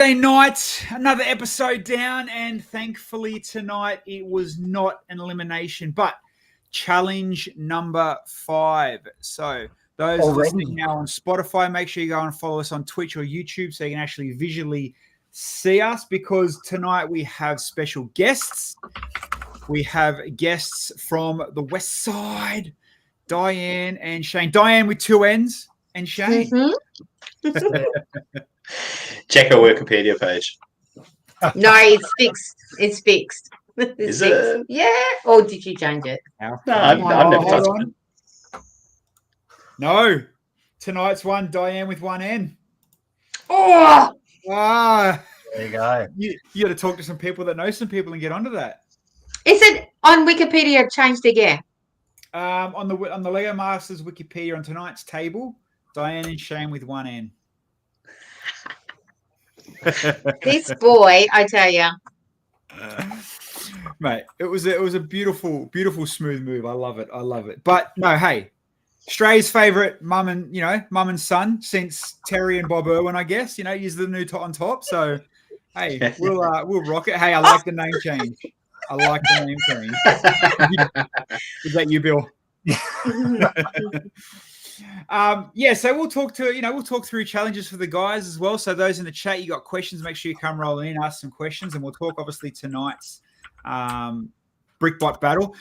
Thursday night, another episode down, and thankfully tonight it was not an elimination, but challenge number 5. So those listening now on Spotify, make sure you go and follow us on Twitch or YouTube so you can actually visually see us, because tonight we have special guests. We have guests from the West Side, Dianne and Shane. Dianne with 2 N's and Shane. Check our Wikipedia page. No, it's fixed. It's fixed. Is it? Yeah. Or did you change it? No, I've never touched it. No. Tonight's one, Dianne with 1 N. Oh! Ah. There you go. You got to talk to some people that know some people and get onto that. Is it on Wikipedia changed again? On the Lego Masters Wikipedia on tonight's table, Dianne and Shane with 1 N. This boy, I tell you. Mate, it was a beautiful smooth move. I love it. But no, hey, Australia's favourite mum and son since Terry and Bob Irwin, I guess. He's the new on top. So hey, we'll rock it. Hey, I like the name change. Is that you, Bill? So we'll talk through challenges for the guys as well. So those in the chat, you got questions, make sure you come rolling in, ask some questions, and we'll talk obviously tonight's brickbot battle.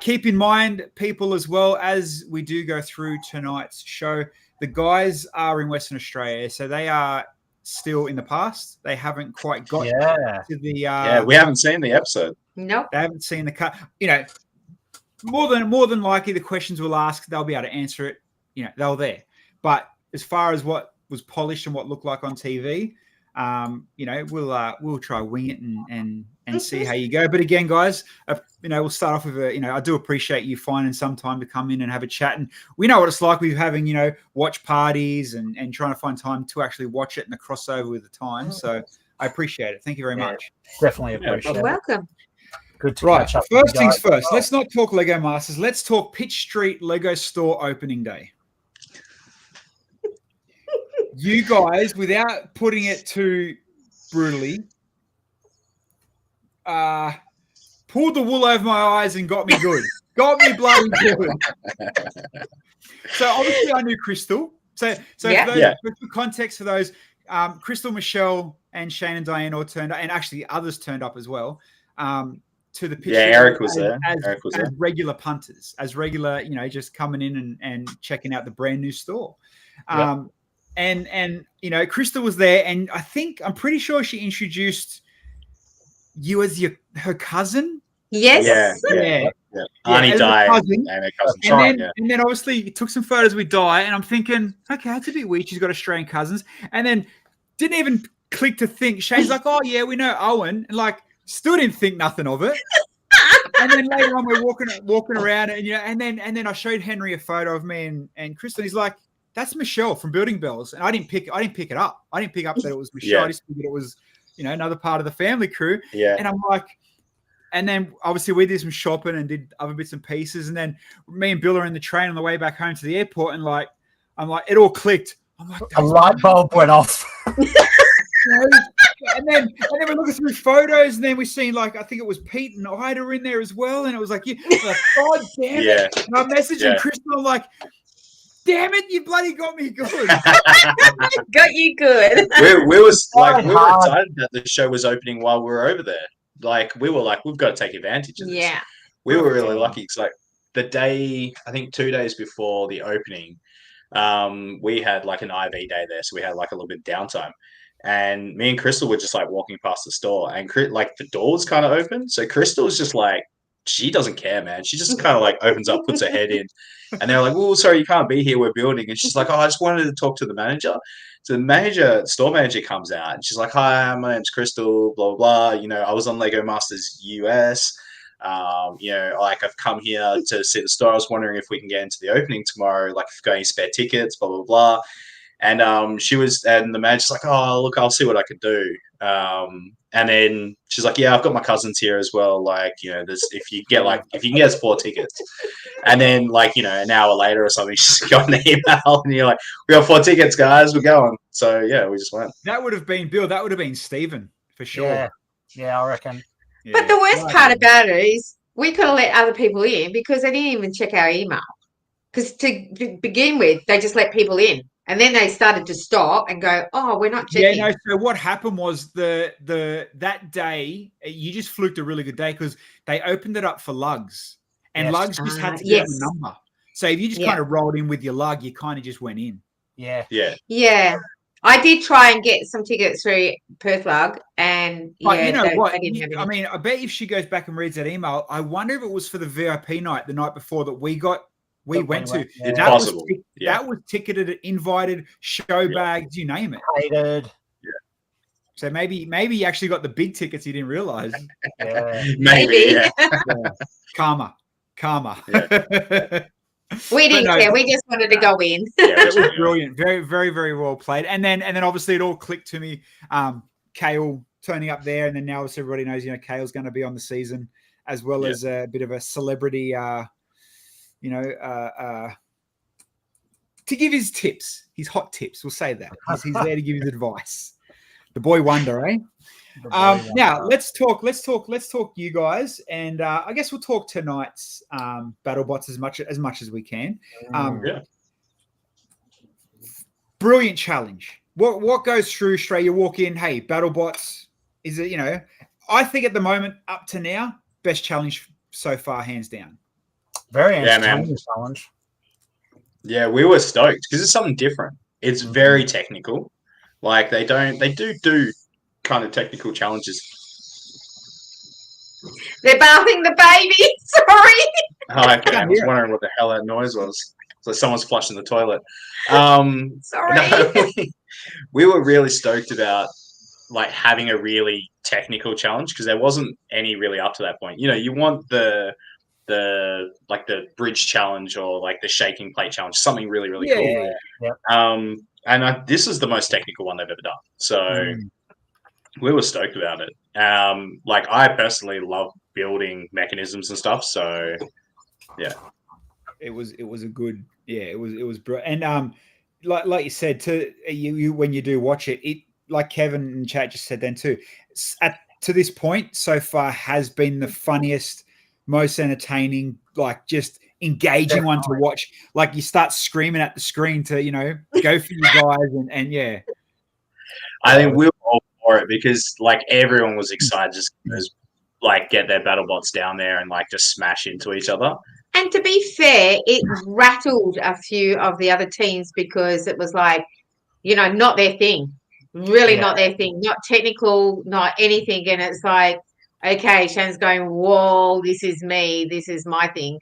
Keep in mind, people, as well, as we do go through tonight's show, the guys are in Western Australia, so they are still in the past. They haven't quite got to the we haven't seen the episode. Nope. They haven't seen the cut. More than likely the questions we'll ask, they'll be able to answer it. They're there. But as far as what was polished and what looked like on TV, we'll try wing it and see how you go. But again, guys, we'll start off with I do appreciate you finding some time to come in and have a chat. And we know what it's like with having, watch parties and trying to find time to actually watch it and the crossover with the time. So I appreciate it. Thank you very much. Definitely appreciate it. You're welcome. Good to Right. catch up. First things first. Let's not talk Lego Masters. Let's talk Pitch Street Lego Store opening day. You guys, without putting it too brutally, pulled the wool over my eyes and got me good. Got me bloody good. So obviously I knew Crystal. So for context for those, Crystal, Michelle, and Shane and Dianne all turned up, and actually others turned up as well. To the pitch. Yeah, Eric was there. As regular punters, as regular, just coming in and checking out the brand new store. And Crystal was there, and I'm pretty sure she introduced you as her cousin. Yes. Yeah. Arnie Di and her cousin Sean. And then obviously took some photos with Di, and I'm thinking, okay, that's a bit weird. She's got Australian cousins, and then didn't even click to think. Shane's like, oh yeah, we know Owen, and still didn't think nothing of it. And then later on, we're walking around, and then I showed Henry a photo of me and Crystal. And he's like, "That's Michelle from Building Bells," and I didn't pick it up. I didn't pick up that it was Michelle. I just figured it was, another part of the family crew. Yeah. And I'm like, and then obviously we did some shopping and did other bits and pieces, and then me and Bill are in the train on the way back home to the airport, and I'm like, it all clicked. I'm like, a light bulb went off. And then we're looking through photos, and then we seen I think it was Pete and Ida in there as well, and it was like, God damn it! And I'm messaging Crystal, I'm like, damn it, you bloody got me good. Got you good. we were excited that the show was opening while we were over there. We were we've got to take advantage of this. Yeah, we were really lucky. It's the day, I think 2 days before the opening, we had an IV day there, so we had a little bit of downtime. And me and Crystal were just walking past the store, and the door was kind of open. So Crystal was just she doesn't care, man. She just kind of opens up, puts her head in, and they're like, "Oh, sorry, you can't be here. We're building." And she's like, "Oh, I just wanted to talk to the manager." So the store manager comes out, and she's like, "Hi, my name's Crystal. Blah blah blah. I was on Lego Masters US. I've come here to see the store. I was wondering if we can get into the opening tomorrow. If you've got any spare tickets. Blah blah blah." And the manager's like, oh, look, I'll see what I can do. And then she's like, yeah, I've got my cousins here as well. Like, if you can get us 4 tickets. And then an hour later or something, she's got an email and you're like, we got 4 tickets, guys, we're going. So yeah, we just went. That would have been Bill. That would have been Stephen for sure. Yeah, I reckon. Yeah. But the worst part about it is we could have let other people in because they didn't even check our email. Because to begin with, they just let people in. And then they started to stop and go, oh, we're not checking. Yeah, no. So what happened was that day, you just fluked a really good day because they opened it up for lugs. And lugs just had to get a number. So if you just kind of rolled in with your lug, you kind of just went in. Yeah. Yeah. I did try and get some tickets through Perth Lug, and but you know what? I mean, I bet if she goes back and reads that email, I wonder if it was for the VIP night the night before that we went to. Yeah. It's possible. That was ticketed, invited, show bags, you name it. Hated. Yeah. So maybe you actually got the big tickets you didn't realize. Maybe. Yeah. Karma. Yeah. We didn't care. We just wanted to go in. It was brilliant. Very, very, very well played. And then obviously it all clicked to me. Kale turning up there, and then now everybody knows, Kale's going to be on the season as well as a bit of a celebrity. To give his tips, his hot tips. We'll say that he's there to give his advice. The boy wonder, eh? Now let's talk you guys, and I guess we'll talk tonight's BattleBots as much as we can. Brilliant challenge. What goes through straight? You walk in, hey, BattleBots. Is it I think at the moment up to now, best challenge so far, hands down. Very entertaining challenge. Yeah, we were stoked because it's something different. It's very technical. Like they do kind of technical challenges. They're bathing the baby. Sorry. Oh, okay. I was wondering what the hell that noise was. So someone's flushing the toilet. Sorry. No, we were really stoked about having a really technical challenge because there wasn't any really up to that point. You want the bridge challenge or the shaking plate challenge, something really, really cool. Yeah. This is the most technical one they've ever done. So we were stoked about it. I personally love building mechanisms and stuff. So yeah, it was a good, it was brilliant. And like you said, to you when you do watch it, like Kevin and chat just said then too, to this point so far has been the funniest, most entertaining, just engaging one to watch. You start screaming at the screen to go for you guys, and yeah. I think we were all for it because everyone was excited just to get their BattleBots down there and just smash into each other. And to be fair, it rattled a few of the other teams because it was not their thing. Really not their thing. Not technical, not anything. And it's okay, Shannon's going, whoa, this is me. This is my thing.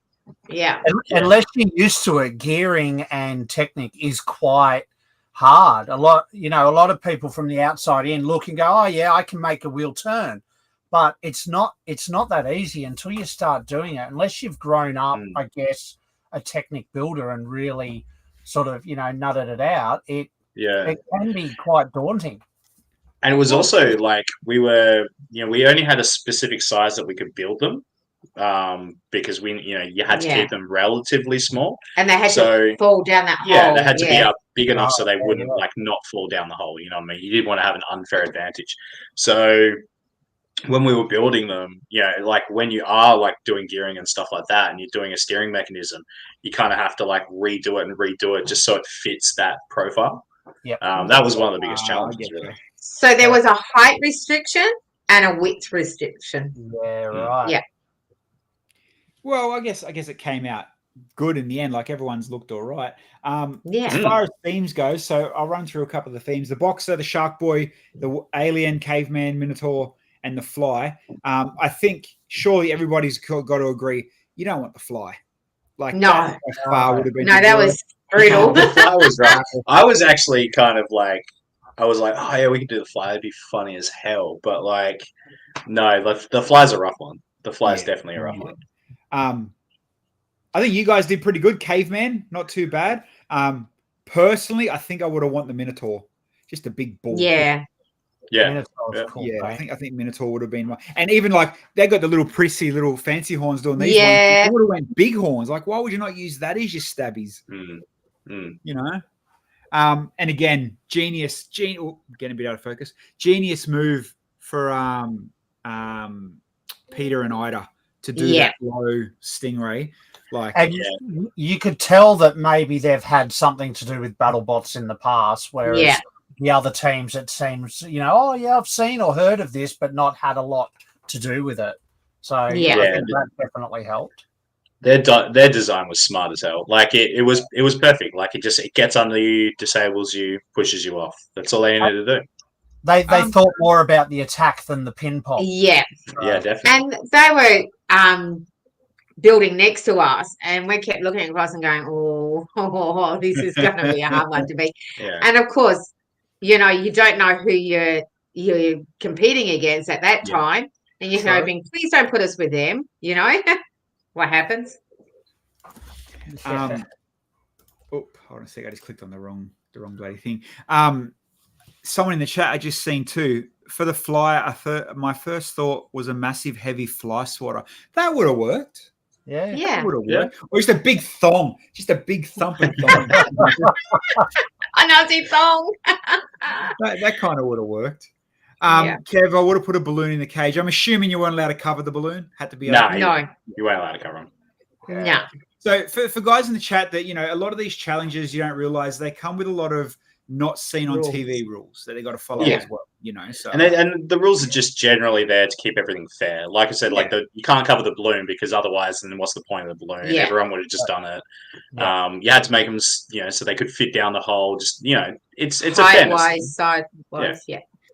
Yeah. Unless you're used to it, gearing and technique is quite hard. A lot of people from the outside in look and go, oh, yeah, I can make a wheel turn. But it's not that easy until you start doing it. Unless you've grown up, I guess, a technique builder and really sort of, nutted it out, it can be quite daunting. And it was also we were, we only had a specific size that we could build them because you had to keep them relatively small. And they had to fall down that hole. Yeah, they had to be up big enough so they wouldn't not fall down the hole. You know what I mean? You didn't want to have an unfair advantage. So when we were building them, when you are doing gearing and stuff like that and you're doing a steering mechanism, you kind of have to redo it just so it fits that profile. Yeah. That was one of the biggest challenges, really. So there was a height restriction and a width restriction. Yeah, right. Yeah. Well, I guess it came out good in the end. Everyone's looked all right. As far as themes go, so I'll run through a couple of the themes: the boxer, the shark boy, the alien, caveman, minotaur, and the fly. I think surely everybody's got to agree you don't want the fly. No, would have been that was brutal. The fly was right. I was actually kind of I was like, oh yeah, we can do the fly. It'd be funny as hell. But no, the fly's a rough one. The fly's definitely a rough one. I think you guys did pretty good. Caveman, not too bad. personally, I think I would have want the Minotaur, just a big bull. Yeah. Yeah. Minotaur's Yeah. cool, Yeah, eh? I think Minotaur would have been one. And even like they got the little prissy little fancy horns doing these Yeah. ones. They would have went big horns. Like, why would you not use that as your stabbies? You know? And again, getting a bit out of focus. Genius move for Peter and Ida to do that low stingray. Like, And you could tell that maybe they've had something to do with battle bots in the past, whereas the other teams, it seems, you know, oh yeah, I've seen or heard of this, but not had a lot to do with it. So I think that definitely helped. Their design was smart as hell. Like it was perfect. Like it gets under you, disables you, pushes you off. That's all they needed to do. They thought more about the attack than the pin pop. Yeah. Yeah, definitely. And they were building next to us, and we kept looking across and going, oh, this is going to be a hard one to beat. Yeah. And of course, you know, you don't know who you're competing against at that time, and you're hoping, please don't put us with them. You know, what happens? hold on a sec. I just clicked on the wrong bloody thing. Someone in the chat I just seen too. For the flyer, my first thought was a massive, heavy fly swatter. That would have worked. Yeah. Yeah. Would have worked. Or just a big thong. Just a big thumping thong. A Nazi thong. that kind of would have worked. Kev, I would have put a balloon in the cage. I'm assuming you weren't allowed to cover the balloon. Had to be No, open. you weren't allowed to cover them. No. So for guys in the chat that, you know, a lot of these challenges, you don't realize they come with a lot of not seen on TV rules that they got to follow as well, you know. So and the rules are just generally there to keep everything fair. Like I said, like you can't cover the balloon because otherwise, then what's the point of the balloon? Yeah. Everyone would have just done it. You had to make them, you know, so they could fit down the hole. Just, you know, it's a fairness. Height-wise, side-wise,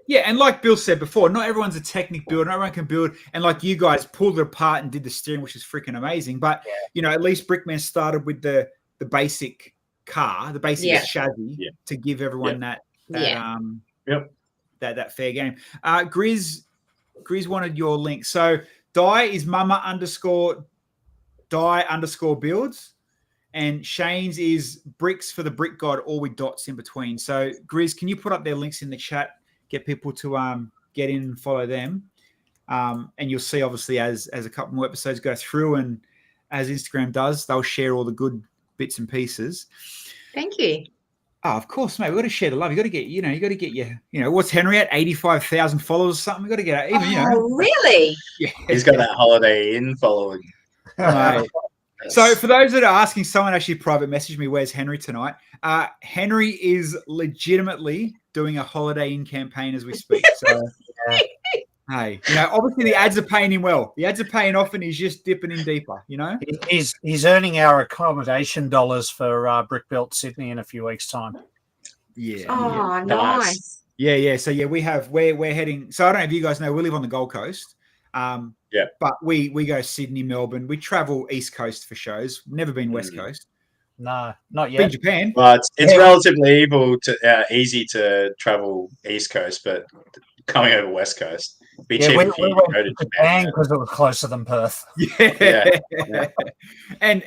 Yeah, and like Bill said before, not everyone's a technic builder. Not everyone can build. And like you guys pulled it apart and did the steering, which is freaking amazing. But, you know, at least Brickman started with the basic car, the basic chassis to give everyone that fair game. Grizz wanted your link. So Die is mama _ builds. And Shane's is bricks for the brick god, all with dots in between. So Grizz, can you put up their links in the chat? Get people to get in and follow them. And you'll see, obviously, as a couple more episodes go through and as Instagram does, they'll share all the good bits and pieces. Thank you. Oh, of course, mate. We've got to share the love. You got to get, you got to get what's Henry at? 85,000 followers or something. We got to get even, really? Yeah. He's got that Holiday Inn following. Right. So for those that are asking, someone actually private messaged me, where's Henry tonight? Henry is legitimately doing a Holiday Inn campaign as we speak. So, hey, obviously the ads are paying him well. The ads are paying off and he's just dipping in deeper, He's earning our accommodation dollars for Brick Built Sydney in a few weeks' time. Yeah. Oh, nice. Yeah. So we're heading. So I don't know if you guys know, we live on the Gold Coast. But we go Sydney, Melbourne. We travel East Coast for shows. Never been West Coast. No, not yet. Been Japan. But it's relatively easy to travel East Coast, but coming over West Coast, be cheaper if you go to Japan because it was closer than Perth. Yeah. And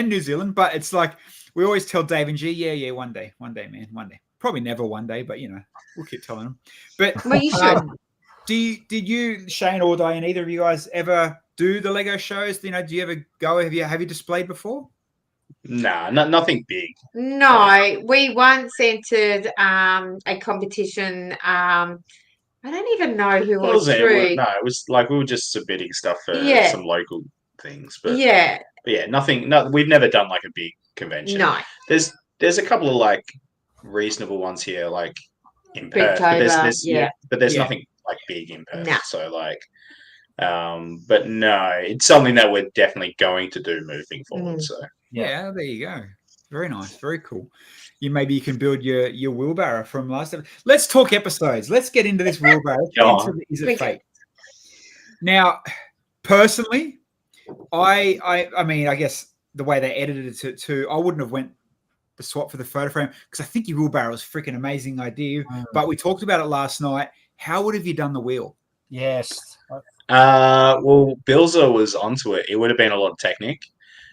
New Zealand, but it's like we always tell Dave and G, one day, man, one day. Probably never one day, but we'll keep telling them. But well, you should. Did you, Shane or Dianne, either of you guys ever do the Lego shows? Do you ever go? Have you displayed before? Nah, nothing big. No, we once entered a competition. I don't even know who was through. No, it was like we were just submitting stuff for some local things. But nothing. No, we've never done like a big convention. No, there's a couple of like reasonable ones here, like in Perth. But there's nothing like big in Perth. Nah. So like, but no, it's something that we're definitely going to do moving forward. So yeah, there you go. Very nice, very cool. Maybe you can build your wheelbarrow from last episode. Let's talk episodes. Let's get into this wheelbarrow. Is it fake? Now, personally, I mean, I guess the way they edited it too, I wouldn't have went the swap for the photo frame because I think your wheelbarrow is a freaking amazing idea. But we talked about it last night. How would have you done the wheel? Yes. Well, Bilza was onto it. It would have been a lot of technique.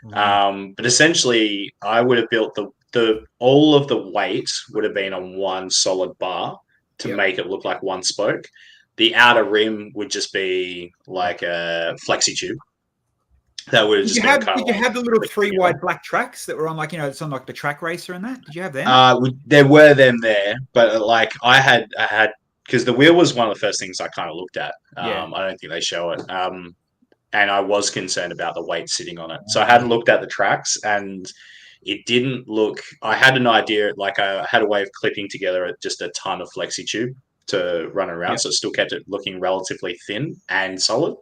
But essentially, I would have built all of the weight would have been on one solid bar to Yep. make it look like one spoke. The outer rim would just be like a flexi tube. That would have Did just you been have, kind did of you like have the little clicked 3 together. wide black tracks that were on, like, it's on like the track racer and that? Did you have them? There were them there, but like I had because the wheel was one of the first things I kind of looked at. Yeah. I don't think they show it. And I was concerned about the weight sitting on it. So I had looked at the tracks and it didn't look, I had an idea, like I had a way of clipping together just a ton of flexi tube to run around. Yep. So it still kept it looking relatively thin and solid.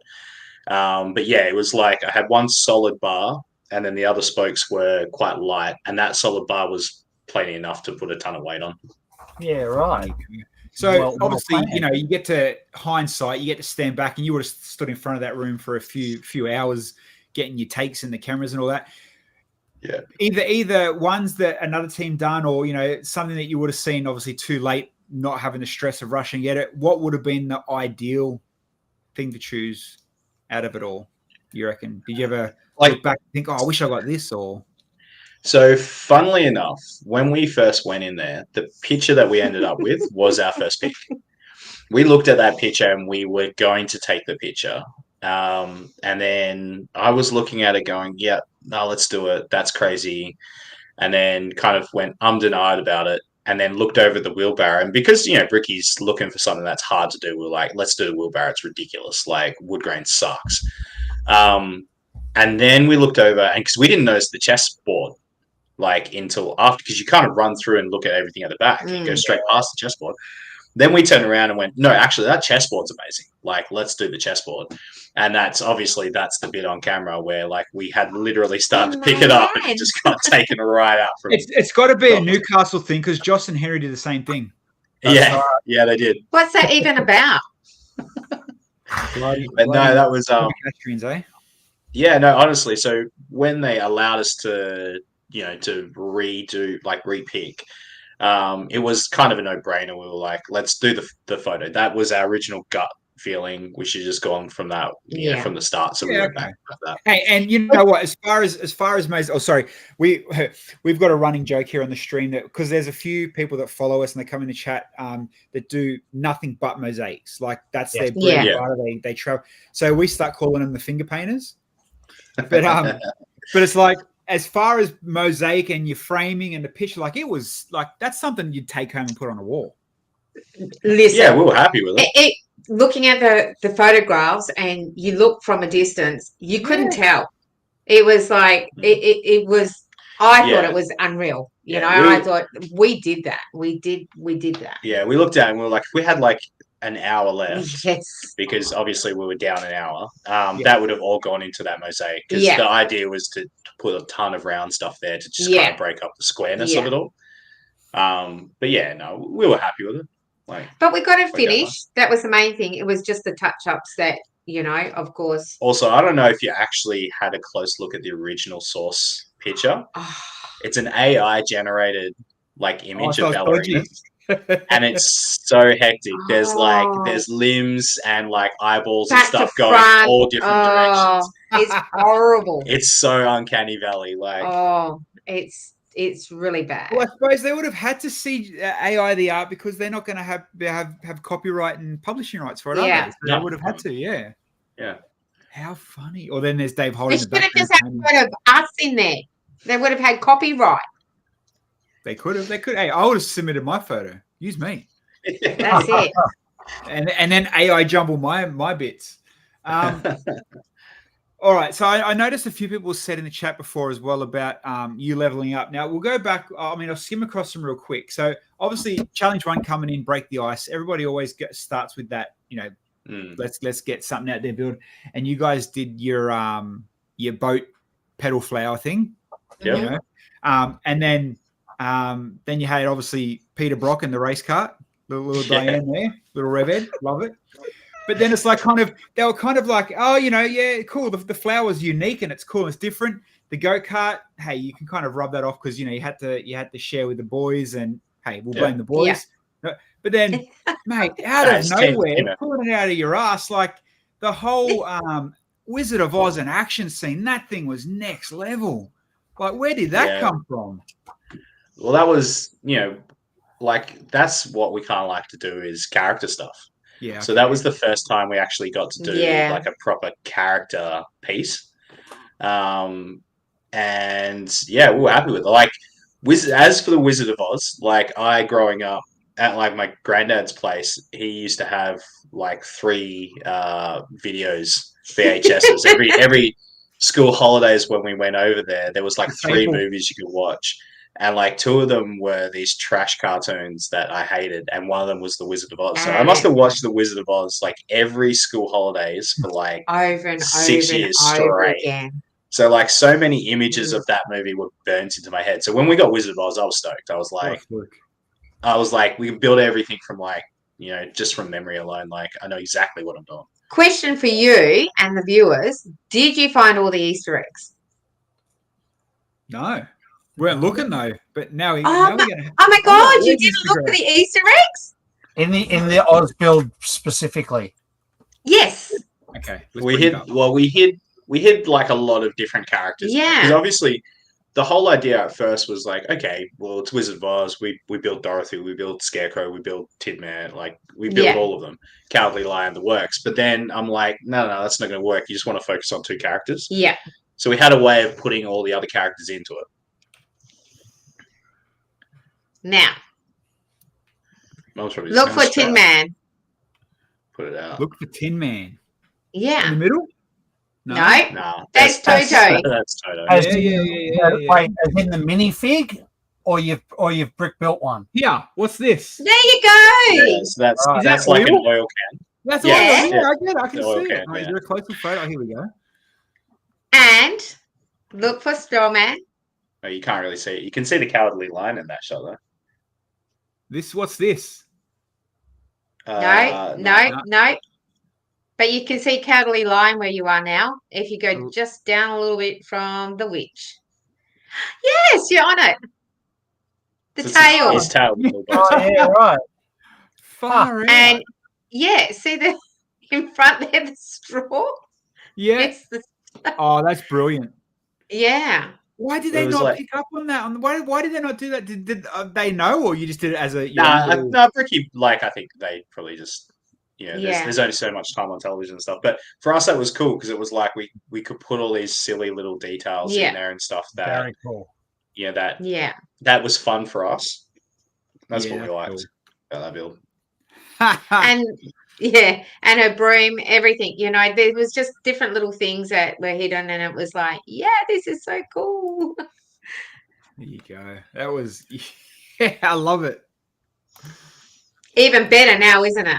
But yeah, it was like I had one solid bar and then the other spokes were quite light. And that solid bar was plenty enough to put a ton of weight on. Yeah, right. So Well obviously, planned. you get to hindsight, you get to stand back, and you would have stood in front of that room for a few hours, getting your takes and the cameras and all that. Yeah. Either ones that another team done, or something that you would have seen obviously too late, not having the stress of rushing at it. What would have been the ideal thing to choose out of it all? You reckon? Did you ever look back and think, "Oh, I wish I got this"? Or so, funnily enough, when we first went in there, the picture that we ended up with was our first pick. We looked at that picture and we were going to take the picture. And then I was looking at it going, yeah, no, let's do it. That's crazy. And then kind of went denied about it and then looked over the wheelbarrow. And because, Ricky's looking for something that's hard to do, we're like, let's do the wheelbarrow. It's ridiculous. Like, wood grain sucks. And then we looked over, and because we didn't notice the chessboard like until after, because you kind of run through and look at everything at the back and go straight past the chessboard. Then we turned around and went, no, actually, that chessboard's amazing. Like, let's do the chessboard. And that's the bit on camera where, like, we had literally started to pick it up and it just got taken right out from it's got to be a Newcastle thing, because Joss and Henry did the same thing. Yeah, they did. What's that even about? But no, that was eh? Yeah, no, honestly. So when they allowed us to redo, like repick, it was kind of a no-brainer. We were like, let's do the photo. That was our original gut feeling. We should just go on from that, from the start. So we went back to that. Hey, and you know what? As far as Maze, we've got a running joke here on the stream that, because there's a few people that follow us and they come in the chat that do nothing but mosaics. Like, that's their bread and butter. They travel. So we start calling them the finger painters. But it's like, as far as mosaic and your framing and the picture, like, it was like, that's something you'd take home and put on a wall. Listen, yeah, we were happy with it. Looking at the photographs, and you look from a distance, you couldn't tell. It was like it was. I thought it was unreal. You know, I thought we did that. We did that. Yeah, we looked at it and we were like, if we had like an hour left, yes, because obviously we were down an hour, that would have all gone into that mosaic, because the idea was to put a ton of round stuff there to just kind of break up the squareness of it all. But yeah, no, we were happy with it. But we got it finished. That was the main thing. It was just the touch-ups that, of course. Also, I don't know if you actually had a close look at the original source picture. It's an AI generated image of ballerinas. And it's so hectic. There's there's limbs and eyeballs and stuff going all different directions. It's horrible. It's so uncanny valley. It's really bad. Well, I suppose they would have had to see AI the art, because they're not going to have copyright and publishing rights for it. Yeah, so they would have had to. Yeah. How funny! Or then there's Dave They holding. should have just had a photo of us in there. They would have had copyright. They could have. Hey, I would have submitted my photo. Use me. That's it. And then AI jumble my bits. All right. So I noticed a few people said in the chat before as well about you leveling up. Now we'll go back. I'll skim across them real quick. So obviously, challenge 1 coming in, break the ice. Everybody always starts with that. Let's get something out there, build. And you guys did your boat pedal flower thing. Yeah. And then you had obviously Peter Brock in the race cart, little Dianne there, little Revhead, love it. But then it's like they were kind of like, cool. The flower's unique and it's cool. It's different. The go-kart, hey, you can kind of rub that off because you had to share with the boys, and hey, we'll blame the boys. Yeah. But then, mate, out of nowhere, pulling it out of your ass, like the whole Wizard of Oz in action scene, that thing was next level. Like, where did that come from? well, that was, like that's what we kind of like to do is character stuff. Yeah. So that was the first time we actually got to do Yeah. like a proper character piece. And yeah, we were happy with it. Like, as for the Wizard of Oz, like I growing up at like my granddad's place, he used to have like 3 videos, VHSs. Every school holidays when we went over there, there was like 3 movies you could watch. And like 2 of them were these trash cartoons that I hated, and one of them was The Wizard of Oz. So I must have watched The Wizard of Oz like every school holidays for like over and 6 over years and over straight. again. So like so many images of that movie were burnt into my head. So when we got Wizard of Oz, I was stoked. I was like, we can build everything from like, just from memory alone. Like I know exactly what I'm doing. Question for you and the viewers: did you find all the Easter eggs? No. We weren't looking though, but now we're Oh gonna. my God! You didn't look for the Easter eggs? In the Oz build specifically. Yes. Okay. We hid like a lot of different characters. Yeah. Because obviously, the whole idea at first was like, okay, well, it's Wizard of Oz. We built Dorothy. We built Scarecrow. We built Tin Man. Like we built all of them. Cowardly Lion, the works. But then I'm like, no, that's not going to work. You just want to focus on 2 characters. Yeah. So we had a way of putting all the other characters into it. Now, Look for Tin Man. Put it out. Look for Tin Man. Yeah. In the middle? No. That's Toto. That's Toto. As Yeah. as in the minifig, or you've brick built one. Yeah. What's this? There you go. Yeah, so that's that like an oil? oil can. That's Yeah. all. Yeah, I get it. I can The oil see it. can, Right, yeah. you're a closer photo. Here we go. And look for Strawman. Oh, you can't really see it. You can see the Cowardly Lion in that shot though. What's this? No. But you can see Cowardly Lion where you are now. If you go just down a little bit from the witch. Yes, you're on it. The tail. His tail. Yeah, right. Far out. And yeah, see the in front there, the straw? Yeah. It's the Oh, that's brilliant. yeah. Why did they not pick up on that? Why did they not do that? Did they know, or you just did it as a? No, Bricky. Like I think they probably just There's only so much time on television and stuff. But for us, that was cool because it was like we could put all these silly little details in there and stuff. That Very cool. That was fun for us. That's what we liked about that build. And and her broom, everything. There was just different little things that were hidden, and it was like, this is so cool. There you go. That was, I love it. Even better now, isn't it?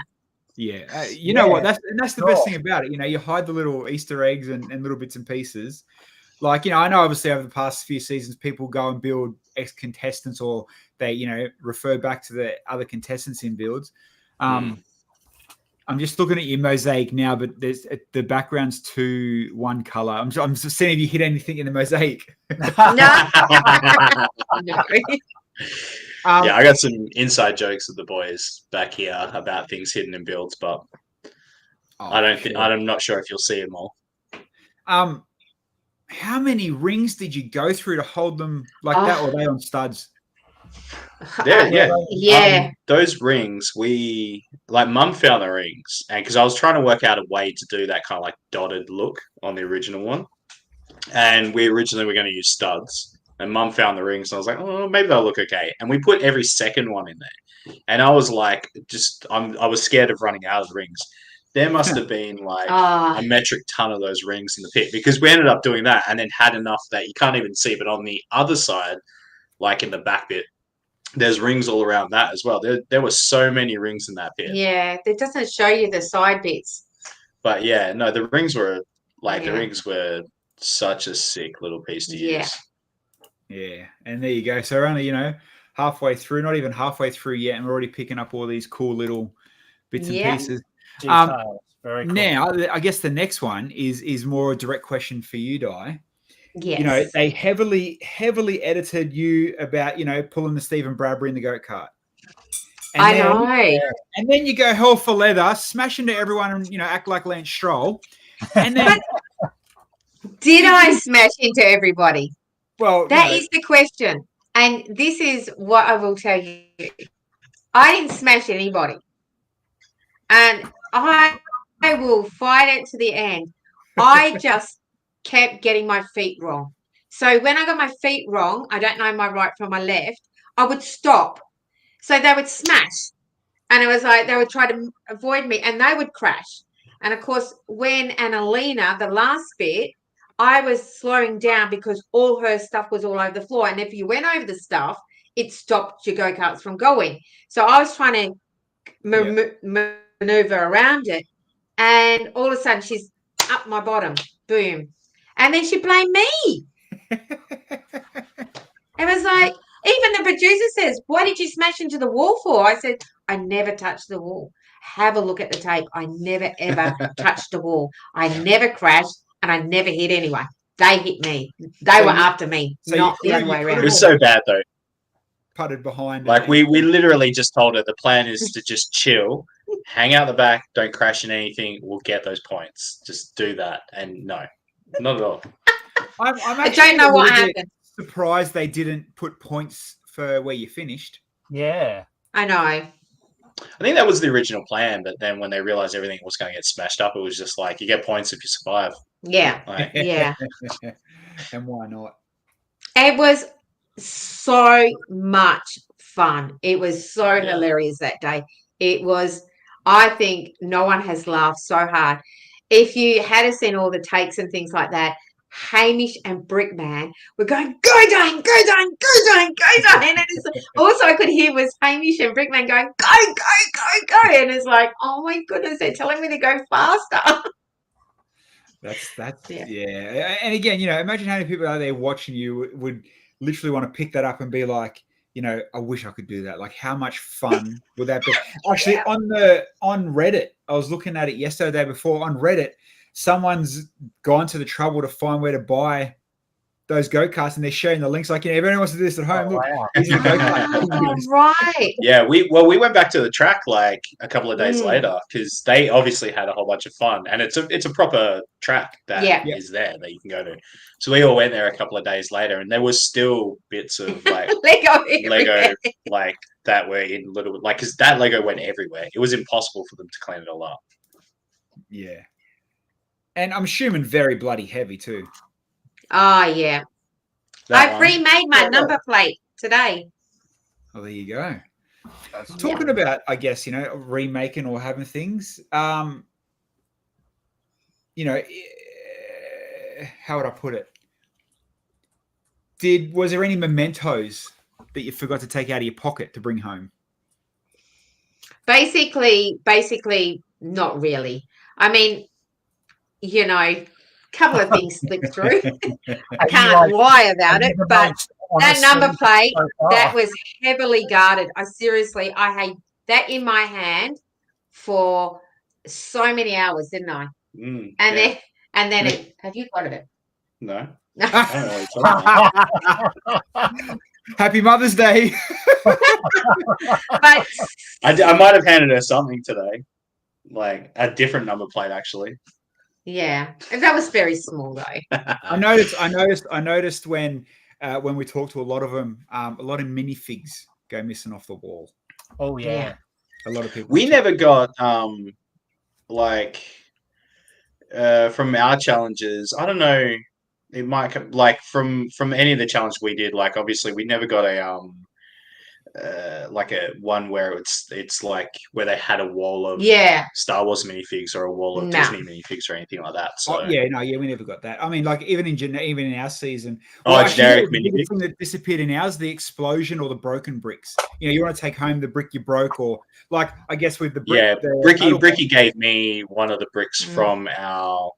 Yeah. You know what? That's the best thing about it. You hide the little Easter eggs and little bits and pieces. Like, I know obviously over the past few seasons, people go and build ex-contestants or they, refer back to the other contestants in builds. I'm just looking at your mosaic now, but there's the background's 2-1 color. I'm just seeing if you hit anything in the mosaic. No. Yeah, I got some inside jokes with the boys back here about things hidden in builds, but I'm not sure if you'll see them all. How many rings did you go through to hold them like that, or are they on studs? Yeah. Those rings, Mum found the rings, and because I was trying to work out a way to do that kind of like dotted look on the original one, and we originally were going to use studs, and Mum found the rings, and I was like, oh, maybe they'll look okay, and we put every second one in there, and I was like, I was scared of running out of the rings. There must have been like a metric ton of those rings in the pit because we ended up doing that and then had enough that you can't even see, but on the other side, like in the back bit, there's rings all around that as well. There were so many rings in that pit. Yeah, it doesn't show you the side bits. But yeah, no, the rings were such a sick little piece to use. Yeah, and there you go. So we're only, halfway through, not even halfway through yet, and we're already picking up all these cool little bits and pieces. Very cool. Now, I guess the next one is more a direct question for you, Di. Yes. They heavily edited you about, pulling the Stephen Bradbury in the goat cart. I know. And then you go hell for leather, smash into everyone and, act like Lance Stroll. And then... Did I smash into everybody? Well, that is the question. And this is what I will tell you. I didn't smash anybody. And I will fight it to the end. I just kept getting my feet wrong. So when I got my feet wrong, I don't know my right from my left, I would stop. So they would smash. And it was like they would try to avoid me and they would crash. And of course, when Annalena, the last bit, I was slowing down because all her stuff was all over the floor. And if you went over the stuff, it stopped your go-karts from going. So I was trying to maneuver around it. And all of a sudden, she's up my bottom. Boom. And then she blamed me. It was like, even the producer says, "Why did you smash into the wall for?" I said, "I never touched the wall. Have a look at the tape. I never, ever touched the wall. I never crashed and I never hit anyone. They hit me. They were after me, not the other way around." It was so bad, though. Putted behind. Like, we literally just told her the plan is to just chill, hang out the back, don't crash in anything. We'll get those points. Just do that. And no, not at all. I'm I don't know what happened. Surprised they didn't put points for where you finished. Yeah. I know. I think that was the original plan, but then when they realized everything was going to get smashed up, it was just like, you get points if you survive. Yeah. Like, Yeah. And why not? It was so much fun. It was so hilarious that day. It was, I think no one has laughed so hard. If you had seen all the takes and things like that, Hamish and Brickman were going, "Go, Dianne, go, Dianne, go, Dianne, go, Dianne." And it's, also I could hear was Hamish and Brickman going, "Go, go, go, go." And it's like, oh my goodness, they're telling me to go faster. That's yeah. And again, imagine how many people out there watching you would literally want to pick that up and be like, I wish I could do that. Like, how much fun would that be? Actually, on Reddit, I was looking at it yesterday, the day before. On Reddit, someone's gone to the trouble to find where to buy those go-karts, and they're sharing the links. Like, if anyone wants to do this at home, look, these are go-karts. Right. Yeah, we went back to the track like a couple of days later because they obviously had a whole bunch of fun, and it's a proper track that is there that you can go to. So we all went there a couple of days later, and there was still bits of like Lego like that were in little like because that Lego went everywhere. It was impossible for them to clean it all up. Yeah, and I'm assuming very bloody heavy too. Oh yeah. I've remade my number plate today. Oh, there you go. Talking about, I guess, remaking or having things. How would I put it? Was there any mementos that you forgot to take out of your pocket to bring home? Basically, not really. I mean, couple of things slipped through. I can't lie about it, but that number plate, that was heavily guarded. I had that in my hand for so many hours, didn't I? And then have you got it? No. I don't know what you're talking about. Happy Mother's Day. But I might have handed her something today, like a different number plate, actually. Yeah, and that was very small though. I noticed when we talked to a lot of them, a lot of minifigs go missing off the wall. Oh yeah. A lot of people. We never got from our challenges. I don't know. It might come like from any of the challenges we did. Like obviously, we never got a like a one where it's like where they had a wall of Star Wars minifigs or a wall of Disney minifigs or anything like that. So we never got that. I mean, like even in our season, generic the biggest thing that disappeared in ours, the explosion or the broken bricks. You want to take home the brick you broke, or like I guess with the brick. Yeah, Bricky gave me one of the bricks from our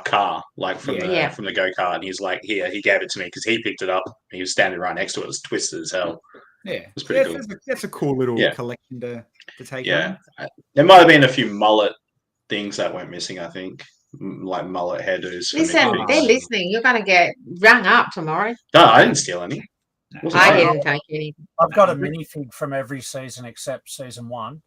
car, like from the go-kart, and he's like, here, he gave it to me because he picked it up. He was standing right next to it. It was twisted as hell. Yeah, it was pretty cool. That's a cool little collection to take. Yeah, there might have been a few mullet things that went missing. I think, like mullet hairdos. Listen, they're listening. You're going to get rung up tomorrow. No, I didn't steal any. No. I didn't take any. I've got a minifig from every season except season 1,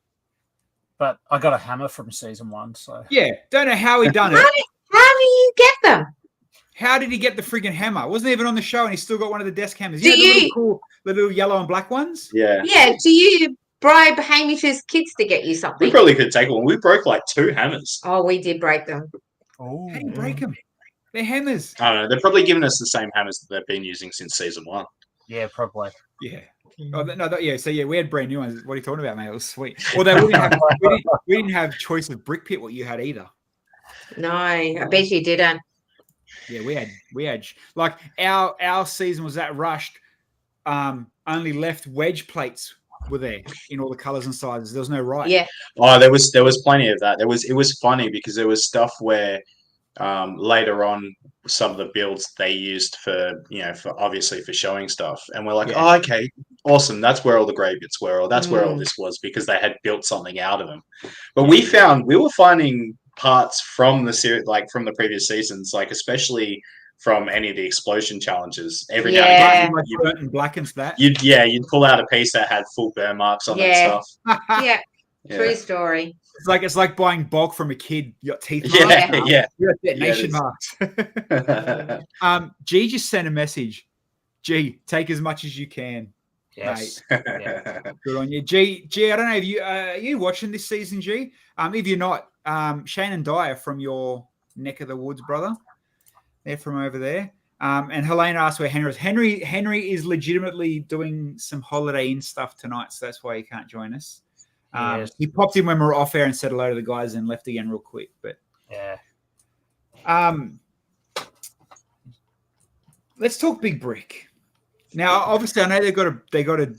but I got a hammer from season 1. So don't know how he done it. How do you get them? how did he get the friggin' hammer? Wasn't even on the show, and he still got one of the desk hammers. Do The you- little cool, the little yellow and black ones? Yeah. Yeah. Do you bribe Hamish's kids to get you We something? probably could take one. We broke like 2 hammers. Oh, we did break them. Oh, How do you break them? They're hammers. I don't know. They're probably giving us the same hammers that they've been using since season 1. yeah, probably. Yeah. Oh, no, yeah. So yeah, we had brand new ones. What are you talking about, mate? It was sweet. Although we didn't have choice of brick pit what you had either. No, I bet you didn't. Yeah, we had like our season was that rushed. Only left wedge plates were there in all the colors and sizes. There was no right. Yeah. Oh, there was plenty of that. It was funny because there was stuff where later on some of the builds they used for obviously for showing stuff, and we're like, oh, okay, awesome, that's where all the grey bits were, or that's where all this was, because they had built something out of them. But we were finding parts from the series, like from the previous seasons, like especially from any of the explosion challenges. Every now and again, you burnt and blackens that. you'd pull out a piece that had full burn marks on that stuff. Yeah. True story. It's like buying bulk from a kid. You got teeth Yeah, marks. yeah. You got detonation marks. G just sent a message. G, take as much as you can. Yes. Yeah. Good on you. G, I don't know if you are you watching this season, G? If you're not, Shane and Dyer from your neck of the woods, brother. They're from over there. And Helena asked where Henry is. Henry is legitimately doing some Holiday Inn stuff tonight, so that's why he can't join us. Yes. He popped in when we were off air and said hello to the guys and left again real quick. But let's talk Big Brick. Now, obviously, I know they got to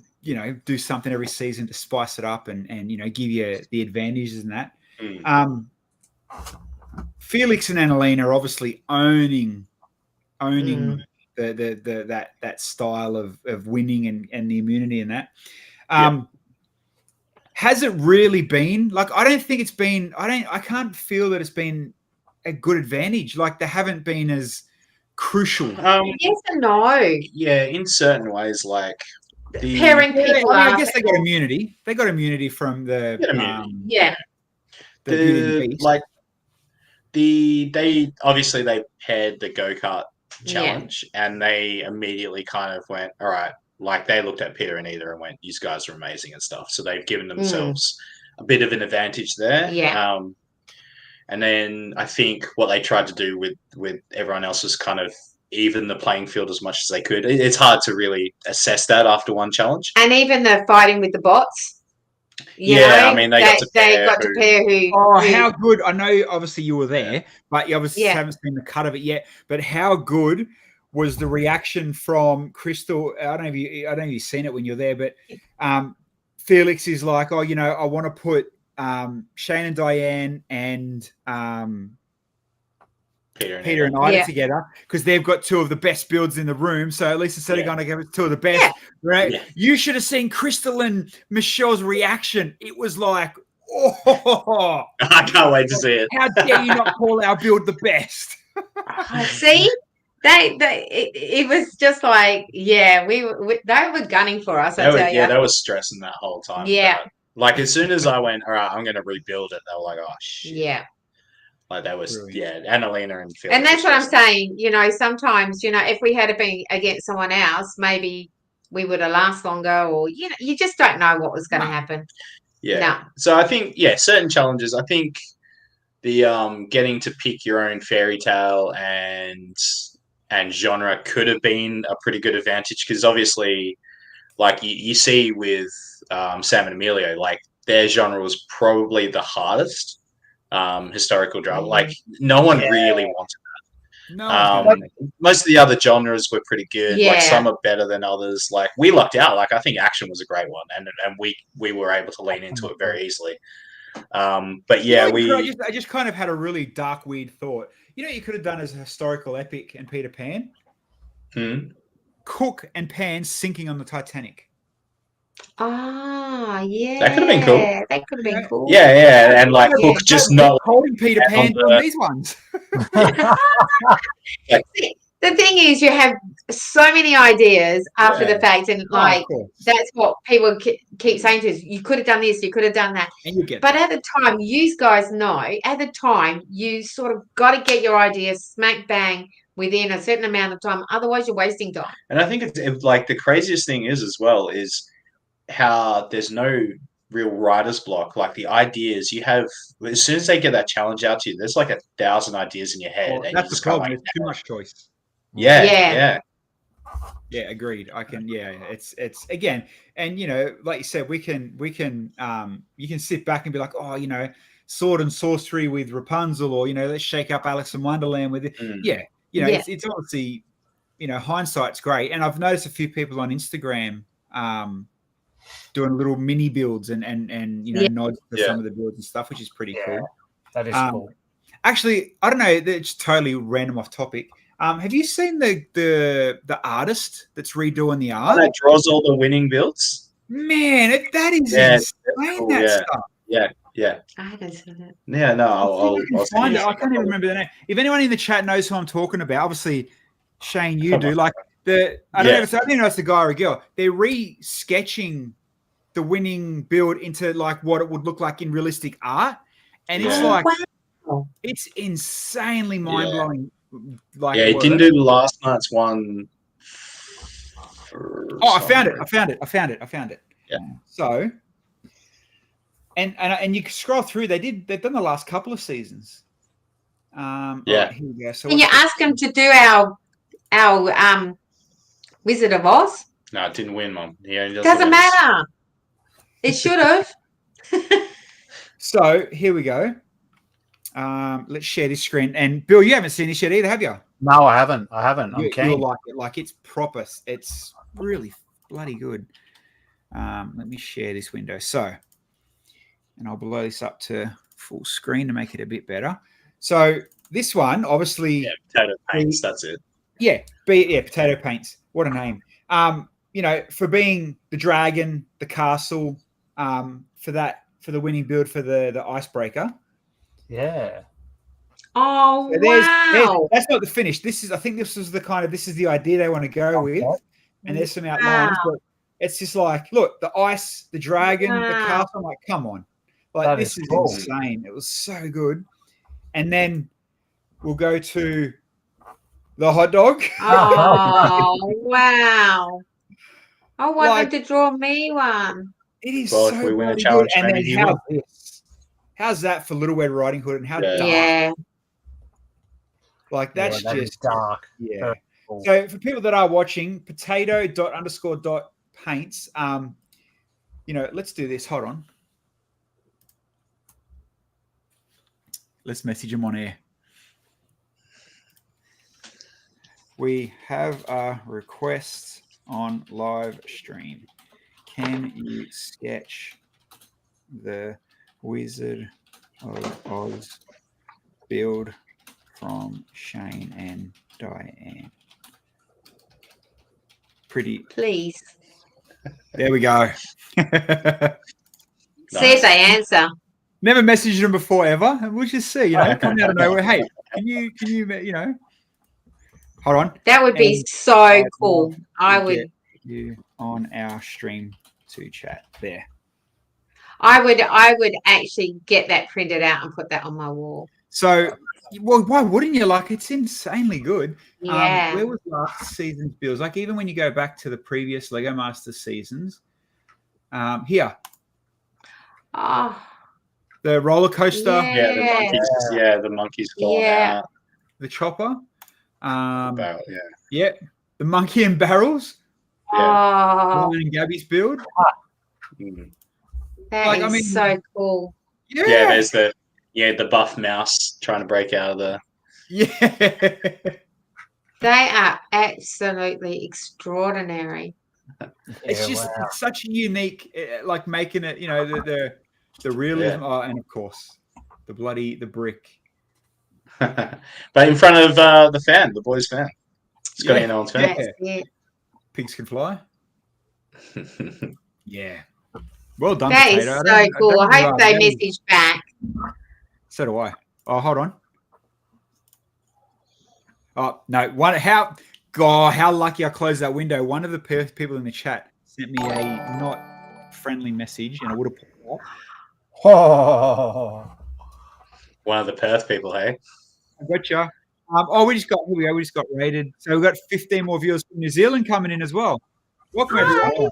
do something every season to spice it up and give you the advantages and that. Felix and Annalena are obviously owning that style of winning and the immunity and that. Has it really been like? I don't think it's been. I can't feel that it's been a good advantage. Like they haven't been as crucial. Yes and no. Yeah, in certain ways, like Pairing people. I guess they got immunity. They got immunity from the they obviously they paired the go-kart challenge and they immediately kind of went, all right, like they looked at Peter and Eda and went, you guys are amazing and stuff. So they've given themselves a bit of an advantage there. Yeah. And then I think what they tried to do with everyone else was kind of even the playing field as much as they could. It's hard to really assess that after one challenge. And even the fighting with the bots. I mean, they got to pair who. Oh, how good! I know, obviously, you were there, but you obviously haven't seen the cut of it yet. But how good was the reaction from Crystal? I don't know if you've seen it when you're there, but Felix is like, oh, I want to put Shane and Dianne and Peter and Ida together because they've got two of the best builds in the room. So at least instead of going to give it two of the best, right? Yeah. You should have seen Crystal and Michelle's reaction. It was like, oh, I can't wait to see it. How dare you not call our build the best? See, it was just like, they were gunning for us. I tell you, they were stressing that whole time. Yeah, like as soon as I went, all right, I'm going to rebuild it. They were like, oh shit. Yeah. Like that was Annalena and Phil. And that's what I'm saying. Sometimes if we had been against someone else, maybe we would have lasted longer, or you just don't know what was going to happen. Yeah. No. So I think certain challenges. I think the getting to pick your own fairy tale and genre could have been a pretty good advantage because obviously, like you see with Sam and Emilio, like their genre was probably the hardest. Historical drama, like no one really wanted that. No, most of the other genres were pretty good. Like some are better than others. Like we lucked out. Like I think action was a great one, and we were able to lean into it very easily. But I just kind of had a really dark, weird thought. You could have done as a historical epic and Peter Pan. Cook and Pan sinking on the Titanic. Ah, yeah. That could have been cool. That could have been cool. Yeah, and like Cook just not holding Peter Pan on these ones. The thing is, you have so many ideas after the fact, and that's what people keep saying to us. You could have done this, you could have done that. And you get but at the time, you guys know, at the time, you sort of got to get your ideas smack bang within a certain amount of time. Otherwise, you're wasting time. And I think it's like the craziest thing is as well is how there's no real writer's block. Like the ideas you have, as soon as they get that challenge out to you, there's like 1,000 ideas in your head, Well, and that's you the just kind of problem. like, It's too much choice. yeah, Yeah. yeah, Yeah, agreed. I can. Yeah, it's again, and like you said, we can you can sit back and be like, oh, sword and sorcery with Rapunzel, or let's shake up Alice in Wonderland with it. Mm. Yeah, Yeah. it's obviously hindsight's great, and I've noticed a few people on Instagram doing little mini builds and Yeah. nods to Yeah. some of the builds and stuff, which is pretty cool. That is cool. Actually, I don't know. It's totally random off topic. Have you seen the artist that's redoing the art? And that draws all the winning builds. Man, that is Yeah, insane. cool, That yeah. stuff. Yeah. I haven't seen it. Yeah, no, I'll find it. I can't even remember. remember the name. If anyone in the chat knows who I'm talking about, obviously, Shane, you do. Like I don't know if it's the guy or a girl. They're re-sketching the winning build into like what it would look like in realistic art, and it's like it's insanely mind blowing. Like it didn't do the last night's one. I found it. Yeah. So, and you can scroll through. They've done the last couple of seasons. Yeah. Right, here we go. So Can you ask them to do our Wizard of Oz? No, it didn't win, Mum. He only does Doesn't the matter. It should have. So here we go. Let's share this screen. And Bill, you haven't seen this yet either, have you? No, I haven't. I'm You'll keen. like it. Like it's proper. It's really bloody good. Let me share this window. So, and I'll blow this up to full screen to make it a bit better. So this one, obviously, potato paints. That's it. Yeah, potato paints. What a name. For being the dragon, the castle, for the winning build for the icebreaker. Yeah. Oh, So wow. that's not the finish. I think this is the idea they want to go with. And there's some outlines, but it's just like, look, the ice, the dragon, the castle. I'm like, come on. Like, this is cool. insane. It was so good. And then we'll go to the hot dog. Oh, wow. I want them to draw me one. It is Well, so if we win a bloody challenge, good. And maybe then he how's that for Little Red Riding Hood and how dark? Yeah. Like that's that is just dark. Yeah. Very cool. So for people that are watching, potato._.paints. Let's do this. Hold on. Let's message him on air. We have a request on live stream. Can you sketch the Wizard of Oz build from Shane and Dianne? Pretty. Please. There we go. Says they answer. Never messaged them before ever. We'll just see, come out of nowhere. Hey, can you, hold on. That would be so cool. I would. Get you on our stream to chat there. I would actually get that printed out and put that on my wall. So, well, why wouldn't you? Like, it's insanely good. Yeah. Where was last season's builds? Like, even when you go back to the previous Lego Masters seasons, here, Oh. the roller coaster, The monkeys falling out. the chopper, Yeah. the monkey and barrels, Oh, Ryan and Gabby's build. Mm. that is so cool. Yeah, There's the buff mouse trying to break out of the. yeah. They are absolutely extraordinary. It's just it's such a unique, like making it, the realism, and of course the brick. But in front of the boys' fan. It's got to be no one's fan. That's it. Pigs can fly. Yeah. Well done. That is Potato. so cool. I hope they message. message back. So do I. Oh, hold on. Oh no! How lucky I closed that window. One of the people in the chat sent me a not friendly message, and I would have put it up. Oh. One of the Perth people, hey? I gotcha. We just got here we go. We just got rated. So we've got 15 more viewers from New Zealand coming in as well. Welcome everyone.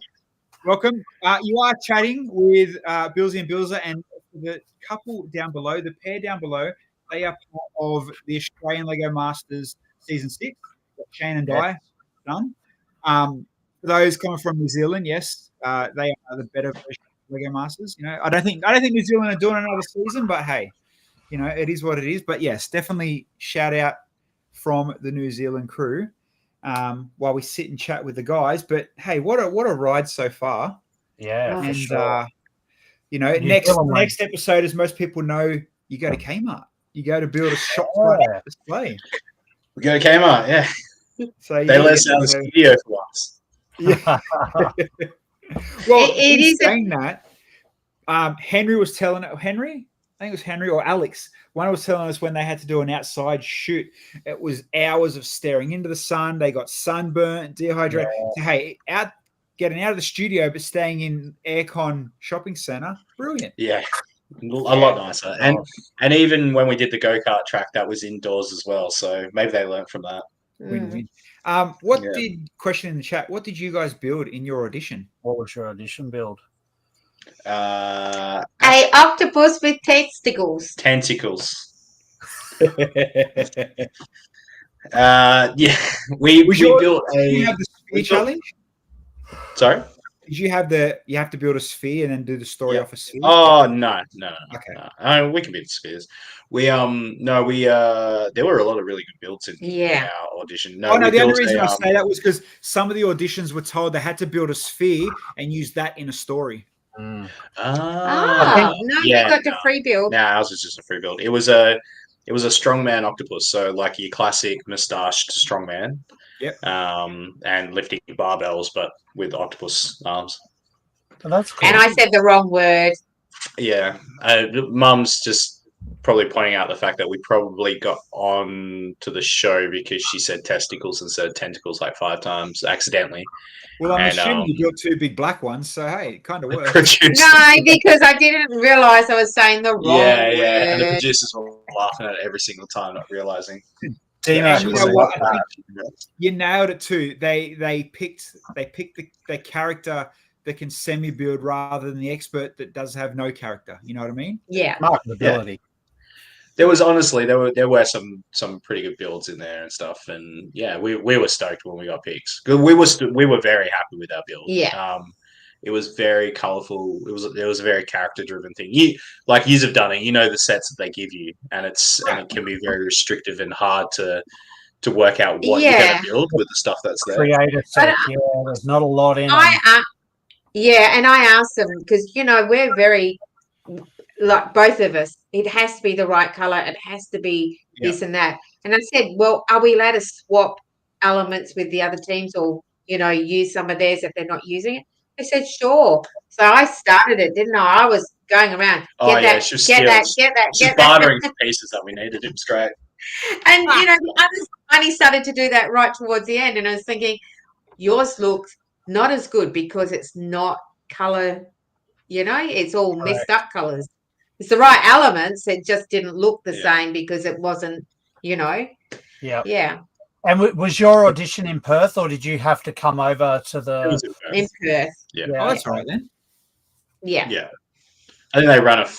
Welcome. You are chatting with Billsy and Bilza, and the couple down below, the pair down below, they are part of the Australian Lego Masters Season 6. Shane and Di done. For those coming from New Zealand, yes, they are the better version of Lego Masters. I don't think New Zealand are doing another season, but hey, it is what it is. But yes, definitely shout out from the New Zealand crew while we sit and chat with the guys. But hey, what a ride so far. Yeah, and sure. Next episode, as most people know, you go to Kmart. You go to build a shop display. We go to Kmart, yeah. So they let us out of the studio for once. Yeah. Well, saying that, Henry was telling Henry. I think it was Henry or Alex. One was telling us when they had to do an outside shoot, it was hours of staring into the sun. They got sunburnt, dehydrated. Yeah. So, hey, getting out of the studio but staying in aircon shopping center, brilliant. Yeah, a lot nicer. And even when we did the go-kart track, that was indoors as well. So maybe they learned from that. Win-win. Question in the chat, what did you guys build in your audition? What was your audition build? A octopus with testicles. Tentacles. Yeah, we built a. Did you have the sphere challenge? Sorry. Did you have you have to build a sphere and then do the story off a sphere? Oh no. Okay. No. We can build spheres. There were a lot of really good builds in our audition. The only reason I say that was because some of the auditions were told they had to build a sphere and use that in a story. You got the free build. No, ours was just a free build. It was a strongman octopus, so like your classic moustached strongman. Yep. And lifting barbells, but with octopus arms. Oh, that's cool. And I said the wrong word. Yeah, Mum's just probably pointing out the fact that we probably got on to the show because she said testicles instead of tentacles like 5 times accidentally. Well, I'm assuming you built 2 big black ones, so hey, it kind of worked. No, because I didn't realize I was saying the wrong word. Yeah, and the producers were laughing at it every single time, not realizing. You know what? I think you nailed it too. They picked the character that can semi-build rather than the expert that does have no character. You know what I mean? Yeah. Marketability. Yeah. There was honestly there were some pretty good builds in there and stuff, and yeah, we were stoked when we got picks. We were very happy with our build. Yeah. It was very colorful. It was a very character driven thing. You've done it. You know the sets that they give you, and it can be very restrictive and hard to work out what you're going to build with the stuff that's there. Creative set. There's not a lot in it. And I asked them because we're very like both of us. It has to be the right color. It has to be this and that. And I said, well, are we allowed to swap elements with the other teams or use some of theirs if they're not using it? They said, sure. So I started it, didn't I? I was going around. She's bartering for pieces that we needed. It was great. And, the others only started to do that right towards the end. And I was thinking, yours looks not as good because it's not color, it's all messed up colors. It's the right elements. It just didn't look the same because it wasn't, Yeah. Yeah. And was your audition in Perth, or did you have to come over to the? In Perth. Yeah. Oh, that's all right then. Yeah. Yeah. I think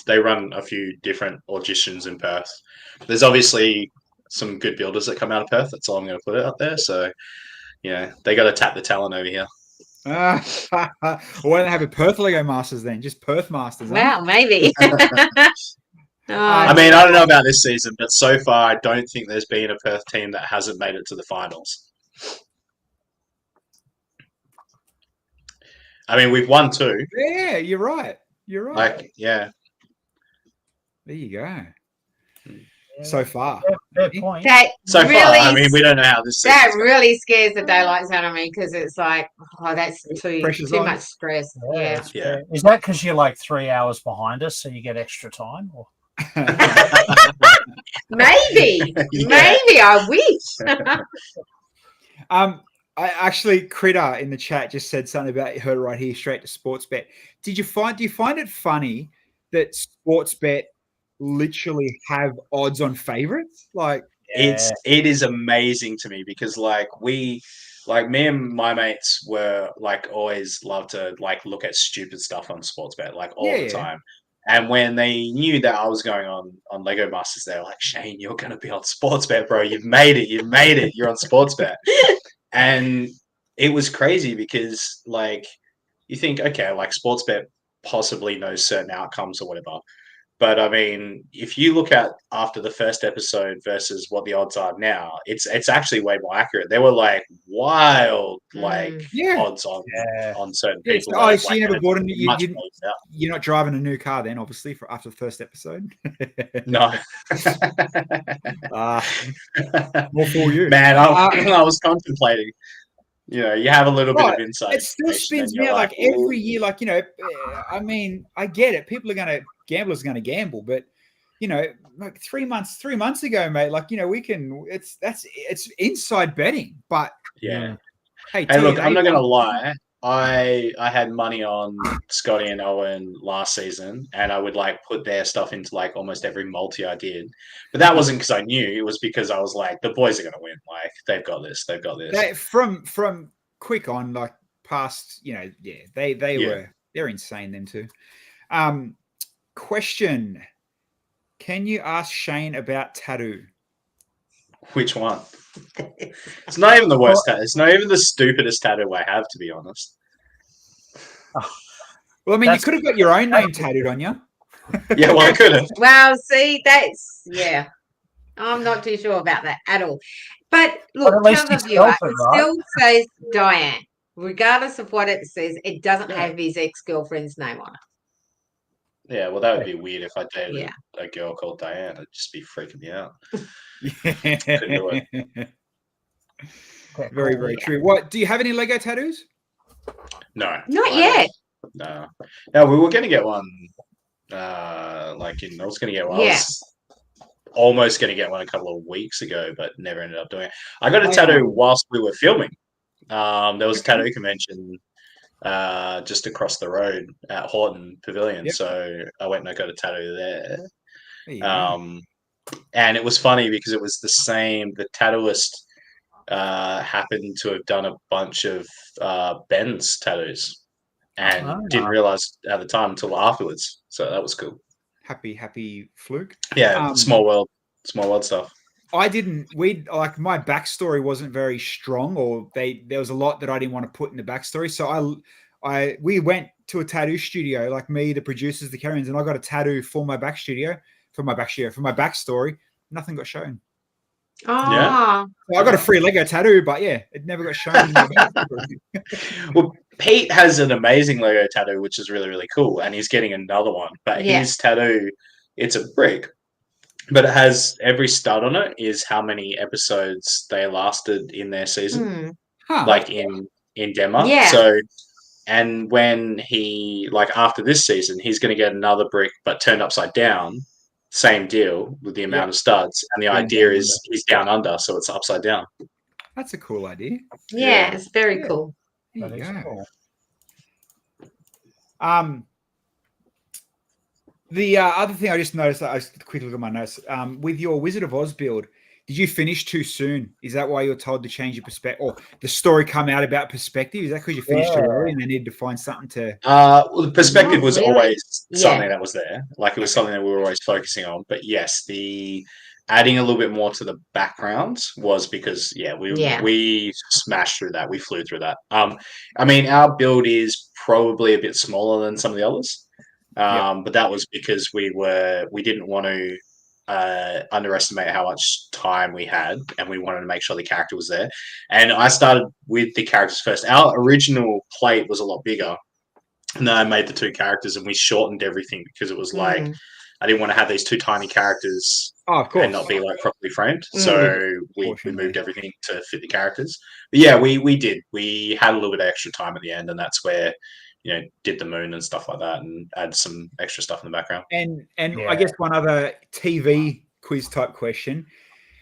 they run a few different auditions in Perth. There's obviously some good builders that come out of Perth. That's all I'm going to put it out there. So, they got to tap the talent over here. Why don't they have a Perth Lego Masters then? Just Perth Masters. Well, maybe. I mean, I don't know about this season, but so far, I don't think there's been a Perth team that hasn't made it to the finals. I mean, we've won 2. Yeah, you're right. There you go. So far. Fair point. I mean, we don't know how this that really scares the daylights out of me because it's like, that's too much stress. Yeah. Is that because you're like 3 hours behind us, so you get extra time? Or? Maybe I wish. I actually, Critter in the chat just said something about her right here, straight to Sportsbet. Do you find it funny that Sportsbet literally have odds on favorites? Like, it is amazing to me because like me and my mates were like always love to like look at stupid stuff on Sportsbet like all the time. And when they knew that I was going on Lego Masters, they were like, Shane, you're going to be on Sportsbet, bro. You've made it. You've made it. You're on Sportsbet. And it was crazy because, like, you think, okay, like Sportsbet possibly knows certain outcomes or whatever. But I mean, if you look at after the first episode versus what the odds are now, it's actually way more accurate. There were like wild odds on certain people. So, that, so like, you never bought a new, you're not driving a new car then, obviously, for after the first episode. No. More for you, man. I was contemplating. You know, you have a little bit of insight. It still spins me out like every year. Like, you know, I mean, I get it. Gamblers are going to gamble, but you know, like 3 months ago, mate. Like, you know, it's inside betting. But yeah. Hey, look, I'm not going to lie. I had money on Scotty and Owen last season, and I would like put their stuff into like almost every multi I did. But that wasn't because I knew; it was because I was like, the boys are going to win. Like they've got this. They've got this. From quick on, like past, you know, they're insane. Them too. Question: can you ask Shane about tattoo? Which one? It's not even the worst tattoo. It's not even the stupidest tattoo I have, to be honest. Well, I mean, you could have got your own name tattooed on you. Yeah, well, I could have. Well, see, I'm not too sure about that at all. But look, tell the viewer, it still says Dianne. Regardless of what it says, it doesn't have his ex-girlfriend's name on it. Yeah, well, that would be weird if I dated a girl called Dianne. It'd just be freaking me out. Couldn't do it. Very, very true. What, do you have any Lego tattoos? No. Not yet. No, we were going to get one. I was going to get one. I was almost going to get one a couple of weeks ago, but never ended up doing it. I got a tattoo whilst we were filming. There was a tattoo convention just across the road at Horton Pavilion. So I went and I got a tattoo there. And it was funny because it was the tattooist happened to have done a bunch of Ben's tattoos and didn't realize at the time until afterwards. So that was cool. Happy fluke. Yeah, small world stuff. My backstory wasn't very strong, or there was a lot that I didn't want to put in the backstory. So we went to a tattoo studio, like me, the producers, the Karens, and I got a tattoo for my backstory. Nothing got shown. Oh, so I got a free Lego tattoo, but it never got shown. Well, Pete has an amazing Lego tattoo, which is really, really cool, and he's getting another one. But his tattoo, it's a brick, but it has every stud on it is how many episodes they lasted in their season, like in Denmark. Yeah. So, and when he after this season, he's going to get another brick, but turned upside down. Same deal with the amount of studs, and the idea is he's down under, so it's upside down. That's a cool idea. Yeah, it's very cool. There you go. Cool. The other thing I just noticed, I quickly look at my notes. With your Wizard of Oz build, did you finish too soon? Is that why you're told to change your perspective, or the story come out about perspective? Is that because you finished too early and they needed to find something to? Well, the perspective was always something that was there. Like it was something that we were always focusing on. But yes, the adding a little bit more to the background was because we smashed through that. We flew through that. I mean, our build is probably a bit smaller than some of the others. But that was because we didn't want to underestimate how much time we had, and we wanted to make sure the character was there. And I started with the characters first. Our original plate was a lot bigger, and then I made the two characters, and we shortened everything because it was like I didn't want to have these two tiny characters and not be like properly framed. So we moved everything to fit the characters. But yeah, we did. We had a little bit of extra time at the end, and that's where did the moon and stuff like that, and add some extra stuff in the background. And I guess one other TV quiz type question: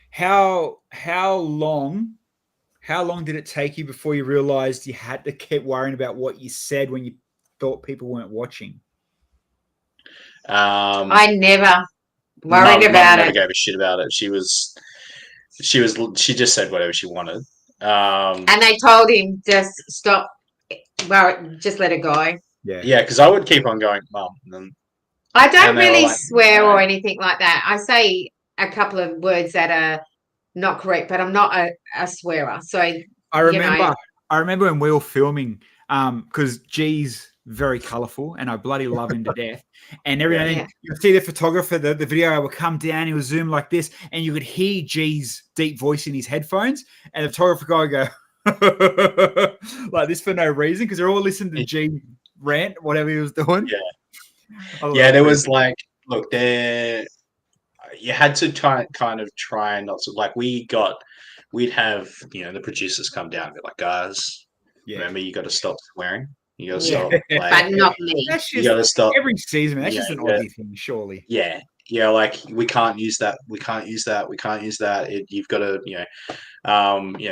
how long did it take you before you realized you had to keep worrying about what you said when you thought people weren't watching? I never worried about it. Never gave a shit about it. She was she just said whatever she wanted. And they told him just stop. Well, just let it go. Yeah, because I would keep on going, Mum. I don't And they were really like, swear "No." or anything like that. I say a couple of words that are not correct, but I'm not a swearer. So I remember when we were filming, because G's very colourful and I bloody love him to death. And every now and then you'll see the photographer, the video would come down, he would zoom like this, and you could hear G's deep voice in his headphones, and the photographer guy would go like this for no reason, because they're all listening to G rant, whatever he was doing. Yeah, there was like, look, you had to try and not to, like, we'd have, the producers come down and be like, guys, remember, you got to stop swearing. You got to stop. Like, but not me. That's you just got to stop. every season. That's just an Aussie thing, surely. Yeah. Yeah, like, we can't use that. We can't use that. We can't use that. You've got to,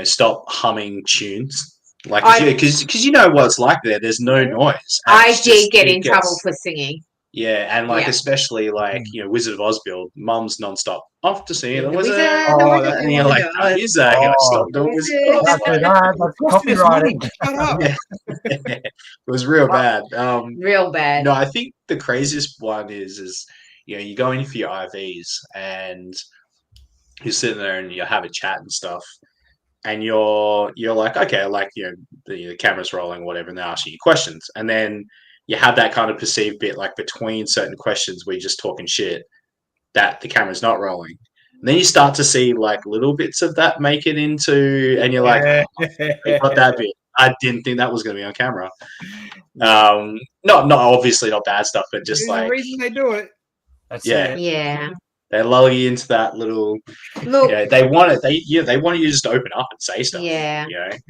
stop humming tunes. Like, because you know what it's like there. There's no noise. I did get in trouble for singing. Yeah, and like especially like Wizard of Oz build, Mum's nonstop off to see the wizard. And you're like, don't use that. You gotta stop doing Wizard. That's copyrighted. Shut up. It was real bad. Real bad. No, I think the craziest one is you go in for your IVs and you're sitting there and you have a chat and stuff. And you're like, okay, like, the camera's rolling or whatever, and they're asking you questions. And then you have that kind of perceived bit, like, between certain questions where you're just talking shit, that the camera's not rolling. And then you start to see, like, little bits of that make it into, and you're like, you got that bit. I didn't think that was going to be on camera. Not obviously not bad stuff, but just There's like, a reason they do it. That's yeah. it. Yeah. They lull you into that little. Look, they want it. They want you just to open up and say stuff. Yeah.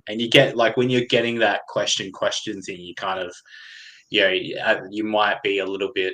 And you get, like, when you're getting that questions thing, you kind of, you might be a little bit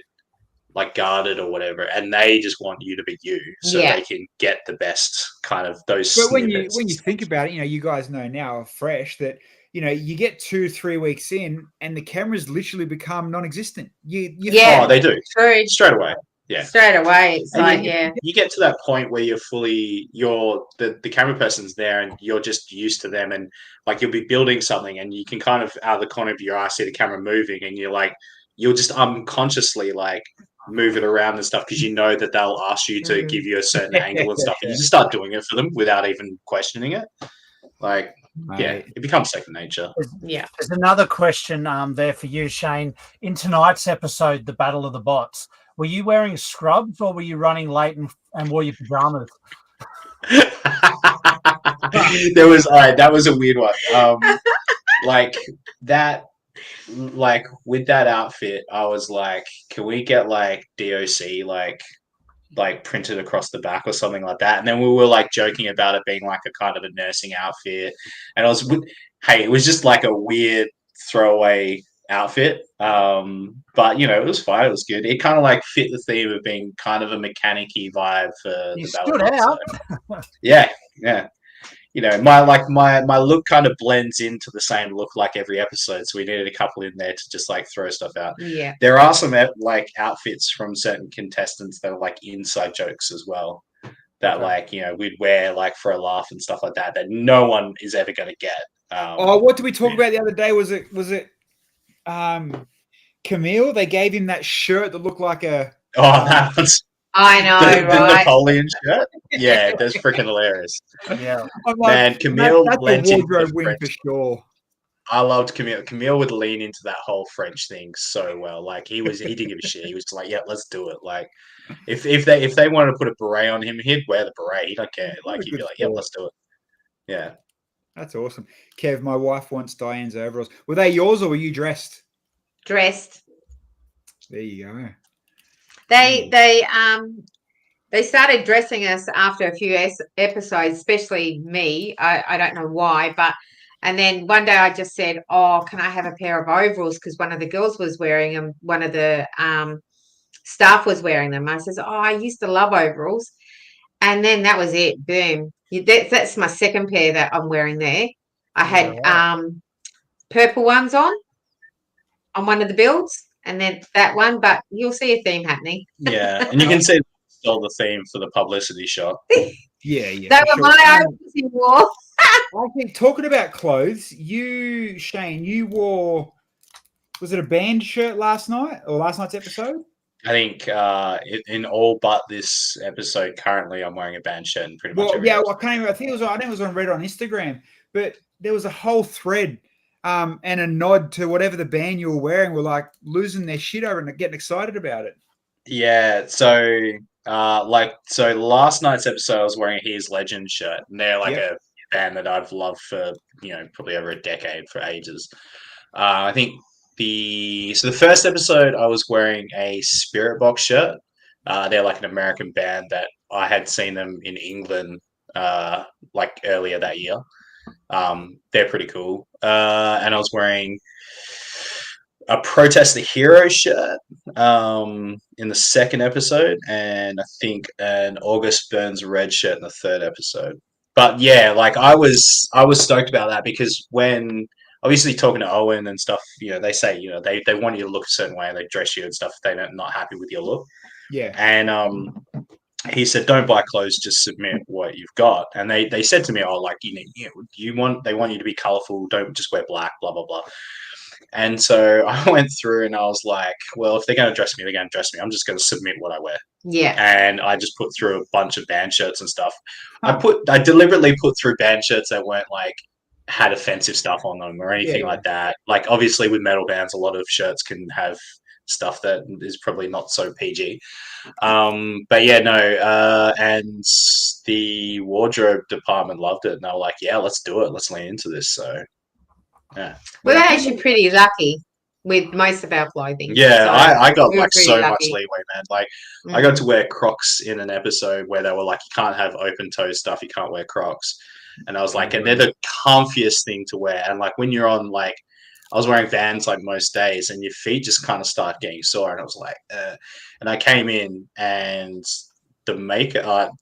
like guarded or whatever, and they just want you to be you, so they can get the best kind of those. But when you think about it, you guys know now, fresh, that you get 2-3 weeks in, and the cameras literally become non-existent. Oh, they do. True. Straight away. Yeah. Straight away. It's and like, you get to that point where the camera person's there and you're just used to them, and like you'll be building something and you can kind of out of the corner of your eye see the camera moving, and you'll just unconsciously like move it around and stuff, because you know that they'll ask you to give you a certain angle and stuff, and you just start doing it for them without even questioning it. Like, it becomes second nature. Yeah. There's another question there for you, Shane. In tonight's episode, The Battle of the Bots, were you wearing scrubs or were you running late and wore your pajamas? That was a weird one. Like that, like with that outfit, I was like, can we get like DOC like printed across the back or something like that? And then we were like joking about it being like a kind of a nursing outfit, and it was just like a weird throwaway outfit, but it was fine. It was good. It kind of like fit the theme of being kind of a mechanic-y vibe for the battle. Stood out. So, yeah. My look kind of blends into the same look like every episode, so we needed a couple in there to just like throw stuff out. Yeah, there are some like outfits from certain contestants that are like inside jokes as well, that like we'd wear like for a laugh and stuff like that no one is ever going to get. What did we talk about the other day? Was it Camille? They gave him that shirt that looked like a that was I know, the right? Napoleon shirt. Yeah, that's freaking hilarious. Yeah, man, Camille that's lent a into wardrobe the win French. for sure. I loved Camille. Camille would lean into that whole French thing so well. Like he didn't give a shit. He was just like, yeah, let's do it. Like if they wanted to put a beret on him, he'd wear the beret. He don't care. Like he'd be like, yeah, let's do it. Yeah. That's awesome. Kev, my wife wants Diane's overalls. Were they yours or were you dressed? Dressed. There you go. They started dressing us after a few episodes, especially me. I don't know why, and then one day I just said, oh, can I have a pair of overalls? Because one of the girls was wearing them. One of the staff was wearing them. I says, oh, I used to love overalls. And then that was it. Boom. That's my second pair that I'm wearing there. I had purple ones on one of the builds, and then that one, but you'll see a theme happening. Yeah, and you can see stole the theme for the publicity shot. Yeah, yeah. They for were sure. my outfits in war. I think talking about clothes, Shane, you wore, was it a band shirt last night or last night's episode? I think in all but this episode, currently I'm wearing a band shirt and pretty much Well, every yeah, episode. I can't remember. I think it was on Reddit on Instagram, but there was a whole thread and a nod to whatever the band you were wearing were like losing their shit over and getting excited about it. Yeah, so so last night's episode I was wearing a Here's Legend shirt, and they're like Yep. a band that I've loved for probably over a decade, for ages. I think the first episode I was wearing a Spirit Box shirt. They're like an American band that I had seen them in England like earlier that year. They're pretty cool. And I was wearing a Protest the Hero shirt in the second episode, and I think an August Burns Red shirt in the third episode. But yeah, like I was stoked about that, because when obviously talking to Owen and stuff, they say they want you to look a certain way and they dress you and stuff if they're not happy with your look. Yeah. And he said, don't buy clothes, just submit what you've got. And they said to me, oh, like, they want you to be colorful, don't just wear black, blah, blah, blah. And so I went through and I was like, well, if they're going to dress me, they're going to dress me. I'm just going to submit what I wear. Yeah. And I just put through a bunch of band shirts and stuff. I deliberately put through band shirts that weren't like had offensive stuff on them or anything like that. Like obviously with metal bands, a lot of shirts can have stuff that is probably not so PG. But yeah, no. And the wardrobe department loved it, and they were like, yeah, let's do it. Let's lean into this. So yeah. We're actually pretty lucky with most of our clothing. Yeah, So I got we're like pretty so much lucky. leeway, man. Like I got to wear Crocs in an episode where they were like, you can't have open toe stuff, you can't wear Crocs. And I was like, and they're the comfiest thing to wear. And like when you're on, like, I was wearing Vans like most days, and your feet just kind of start getting sore. And I was like, and I came in, and the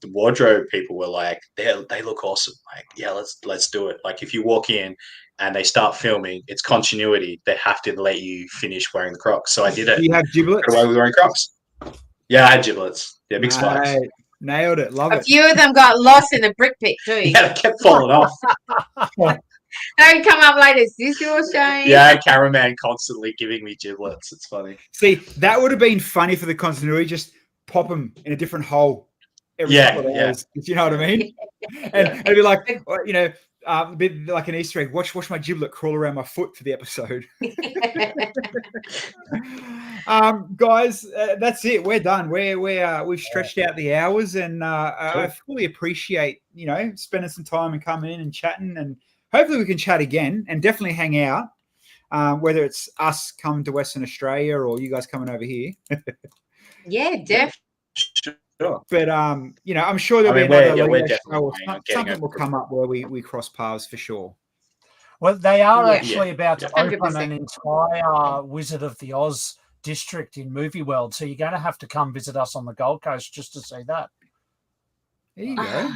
wardrobe people were like, they look awesome. Like, yeah, let's do it. Like if you walk in and they start filming, it's continuity. They have to let you finish wearing the Crocs. So I did it. Do you have giblets? Right away with wearing Crocs. Yeah, I had giblets. Yeah, big spikes. Mate, nailed it. Love A it. few of them got lost in the brick pit too. Yeah, they kept falling off. They come up later. Is this your Shane? Yeah, cameraman constantly giving me giblets. It's funny. See, that would have been funny for the continuity. Just pop them in a different hole every couple of hours. You know what I mean? And it'd be like, a bit like an Easter egg. Watch my giblet crawl around my foot for the episode. Guys, that's it. We're done. We've stretched out the hours, and I fully appreciate spending some time and coming in and chatting, and hopefully we can chat again and definitely hang out. Whether it's us coming to Western Australia or you guys coming over here. Yeah, definitely. Sure. But I'm sure there'll be another show or something will come up where we cross paths for sure. Well, they are actually about to 100%. open an entire Wizard of the Oz district in Movie World, so you're going to have to come visit us on the Gold Coast just to see that. There you go.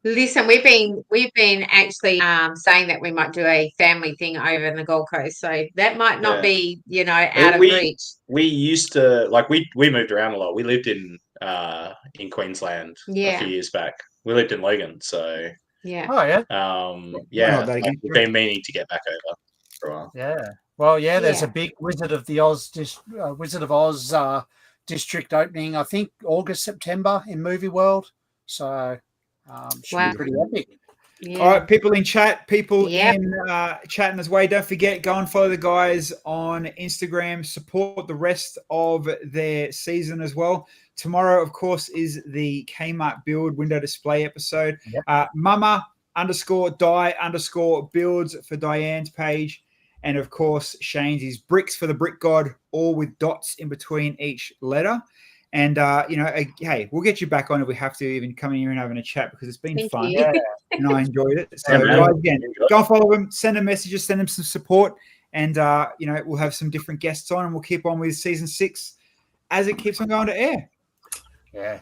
Listen, we've been actually saying that we might do a family thing over in the Gold Coast, so that might not be out of reach. We used to we moved around a lot. We lived in Queensland a few years back. We lived in Logan, so yeah. Oh yeah. We've been meaning to get back over for a while. Yeah. Well, yeah. There's a big Wizard of Oz district opening. I think August, September in Movie World. So. Should be pretty epic. Yeah. All right, people in chat, in chatting as well. Don't forget, go and follow the guys on Instagram. Support the rest of their season as well. Tomorrow, of course, is the Kmart Build window display episode. Yep. Mama_die_builds for Dianne's page. And of course, Shane's is bricks for the Brick God, all with dots in between each letter. And, hey, we'll get you back on if we have to, even coming here and having a chat, because it's been fun. Yeah. And I enjoyed it. So, guys, again, go and follow them, send them messages, send them some support. And, we'll have some different guests on, and we'll keep on with season 6 as it keeps on going to air. Yeah.